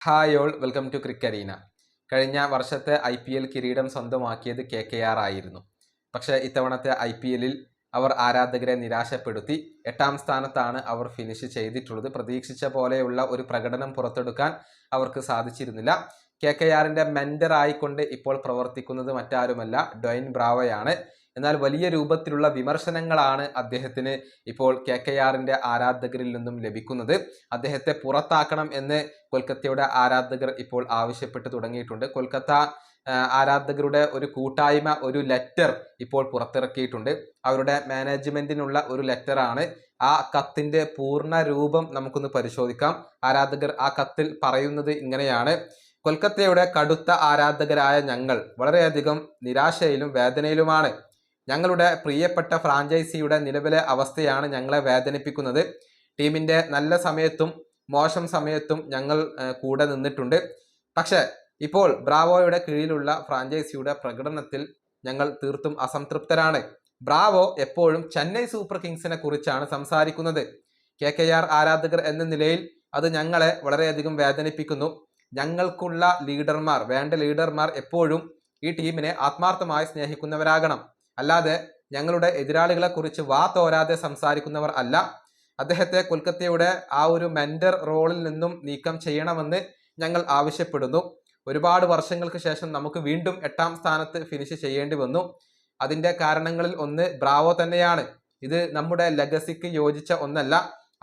Hi all, welcome to Cricarena. കഴിഞ്ഞ വർഷത്തെ IPL കിരീടം സ്വന്തമാക്കിയത് KKR ആയിരുന്നു. പക്ഷേ ഇത്തവണത്തെ IPL-ൽ അവർ ആരാധകരെ നിരാശപ്പെടുത്തി. 8ാം സ്ഥാനത്താണ് അവർ ഫിനിഷ് ചെയ്തിട്ടുള്ളത്. പ്രതീക്ഷിച്ച പോലെയുള്ള ഒരു പ്രകടനം പുറത്തെടുക്കാൻ അവർക്ക് സാധിച്ചിരുന്നില്ല. KKR-ന്റെ മെന്റർ ആയിക്കൊണ്ട് ഇപ്പോൾ പ്രവർത്തിക്കുന്നത് മറ്റാരുമല്ല, ഡ്വൈൻ ബ്രാവോയാണ്. എന്നാൽ വലിയ രൂപത്തിലുള്ള വിമർശനങ്ങളാണ് അദ്ദേഹത്തിന് ഇപ്പോൾ KKR-ന്റെ ആരാധകരിൽ നിന്നും ലഭിക്കുന്നത്. അദ്ദേഹത്തെ പുറത്താക്കണം എന്ന് കൊൽക്കത്തയുടെ ആരാധകർ ഇപ്പോൾ ആവശ്യപ്പെട്ടു തുടങ്ങിയിട്ടുണ്ട്. കൊൽക്കത്ത ആരാധകരുടെ ഒരു കൂട്ടായ്മ ഒരു ലെറ്റർ ഇപ്പോൾ പുറത്തിറക്കിയിട്ടുണ്ട്. അവരുടെ മാനേജ്മെന്റിനുള്ള ഒരു ലെറ്ററാണ്. ആ കത്തിന്റെ പൂർണ്ണ രൂപം നമുക്കൊന്ന് പരിശോധിക്കാം. ആരാധകർ ആ കത്തിൽ പറയുന്നത് ഇങ്ങനെയാണ്: കൊൽക്കത്തയുടെ കടുത്ത ആരാധകരായ ഞങ്ങൾ വളരെയധികം നിരാശയിലും വേദനയിലുമാണ്. ഞങ്ങളുടെ പ്രിയപ്പെട്ട ഫ്രാഞ്ചൈസിയുടെ നിലവിലെ അവസ്ഥയാണ് ഞങ്ങളെ വേദനിപ്പിക്കുന്നത്. ടീമിന്റെ നല്ല സമയത്തും മോശം സമയത്തും ഞങ്ങൾ കൂടെ നിന്നിട്ടുണ്ട്. പക്ഷേ ഇപ്പോൾ ബ്രാവോയുടെ കീഴിലുള്ള ഫ്രാഞ്ചൈസിയുടെ പ്രകടനത്തിൽ ഞങ്ങൾ തീർത്തും അസംതൃപ്തരാണ്. ബ്രാവോ എപ്പോഴും ചെന്നൈ സൂപ്പർ കിങ്സിനെ കുറിച്ചാണ് സംസാരിക്കുന്നത്. KKR ആരാധകർ എന്ന നിലയിൽ അത് ഞങ്ങളെ വളരെയധികം വേദനിപ്പിക്കുന്നു. ഞങ്ങൾക്കുള്ള വേണ്ട ലീഡർമാർ എപ്പോഴും ഈ ടീമിനെ ആത്മാർത്ഥമായി സ്നേഹിക്കുന്നവരാകണം. അല്ലാതെ ഞങ്ങളുടെ എതിരാളികളെ കുറിച്ച് തോരാതെ സംസാരിക്കുന്നവർ അല്ല. അദ്ദേഹത്തെ കൊൽക്കത്തയുടെ ആ ഒരു മെന്റർ റോളിൽ നിന്നും നീക്കം ചെയ്യണമെന്ന് ഞങ്ങൾ ആവശ്യപ്പെടുന്നു. ഒരുപാട് വർഷങ്ങൾക്ക് ശേഷം നമുക്ക് വീണ്ടും 8ാം സ്ഥാനത്ത് ഫിനിഷ് ചെയ്യേണ്ടി വന്നു. അതിന്റെ കാരണങ്ങളിൽ ഒന്ന് ബ്രാവോ തന്നെയാണ്. ഇത് നമ്മുടെ ലെഗസിക്ക് യോജിച്ച ഒന്നല്ല.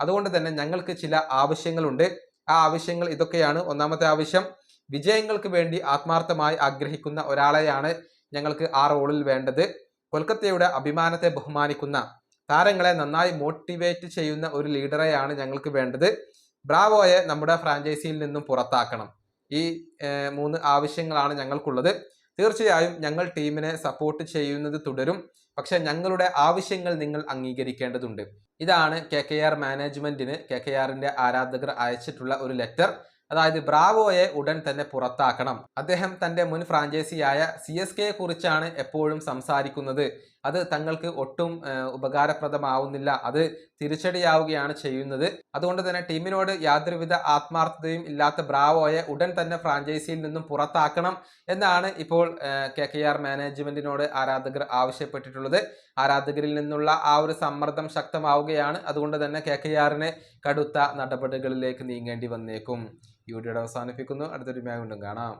അതുകൊണ്ട് തന്നെ ഞങ്ങൾക്ക് ചില ആവശ്യങ്ങളുണ്ട്. ആ ആവശ്യങ്ങൾ ഇതൊക്കെയാണ്. ഒന്നാമത്തെ ആവശ്യം, വിജയങ്ങൾക്ക് വേണ്ടി ആത്മാർത്ഥമായി ആഗ്രഹിക്കുന്ന ഒരാളെയാണ് ഞങ്ങൾക്ക് ആ റോളിൽ വേണ്ടത്. കൊൽക്കത്തയുടെ അഭിമാനത്തെ ബഹുമാനിക്കുന്ന, താരങ്ങളെ നന്നായി മോട്ടിവേറ്റ് ചെയ്യുന്ന ഒരു ലീഡറെയാണ് ഞങ്ങൾക്ക് വേണ്ടത്. ബ്രാവോയെ നമ്മുടെ ഫ്രാഞ്ചൈസിയിൽ നിന്നും പുറത്താക്കണം. ഈ 3 ആവശ്യങ്ങളാണ് ഞങ്ങൾക്കുള്ളത്. തീർച്ചയായും ഞങ്ങൾ ടീമിനെ സപ്പോർട്ട് ചെയ്യുന്നത് തുടരും. പക്ഷെ ഞങ്ങളുടെ ആവശ്യങ്ങൾ നിങ്ങൾ അംഗീകരിക്കേണ്ടതുണ്ട്. ഇതാണ് KKR മാനേജ്മെന്റിന് KKR-ന്റെ ആരാധകർ അയച്ചിട്ടുള്ള ഒരു ലെറ്റർ. അതായത് ബ്രാവോയെ ഉടൻ തന്നെ പുറത്താക്കണം. അദ്ദേഹം തന്റെ മുൻ ഫ്രാഞ്ചൈസിയായ CSKയെ കുറിച്ചാണ് എപ്പോഴും സംസാരിക്കുന്നത്. അത് തങ്ങൾക്ക് ഒട്ടും ഉപകാരപ്രദമാവുന്നില്ല. അത് തിരിച്ചടിയാവുകയാണ് ചെയ്യുന്നത്. അതുകൊണ്ട് തന്നെ ടീമിനോട് യാതൊരുവിധ ആത്മാർത്ഥതയും ഇല്ലാത്ത ബ്രാവോയെ ഉടൻ തന്നെ ഫ്രാഞ്ചൈസിയിൽ നിന്നും പുറത്താക്കണം എന്നാണ് ഇപ്പോൾ KKR മാനേജ്മെന്റിനോട് ആരാധകർ ആവശ്യപ്പെട്ടിട്ടുള്ളത്. ആരാധകരിൽ നിന്നുള്ള ആ ഒരു സമ്മർദ്ദം ശക്തമാവുകയാണ്. അതുകൊണ്ട് തന്നെ KKR-ന് കടുത്ത നടപടികളിലേക്ക് നീങ്ങേണ്ടി വന്നേക്കും. ഈ വീഡിയോ അവസാനിപ്പിക്കുന്നു. അടുത്തൊരു വീഡിയോ വീണ്ടും കാണാം.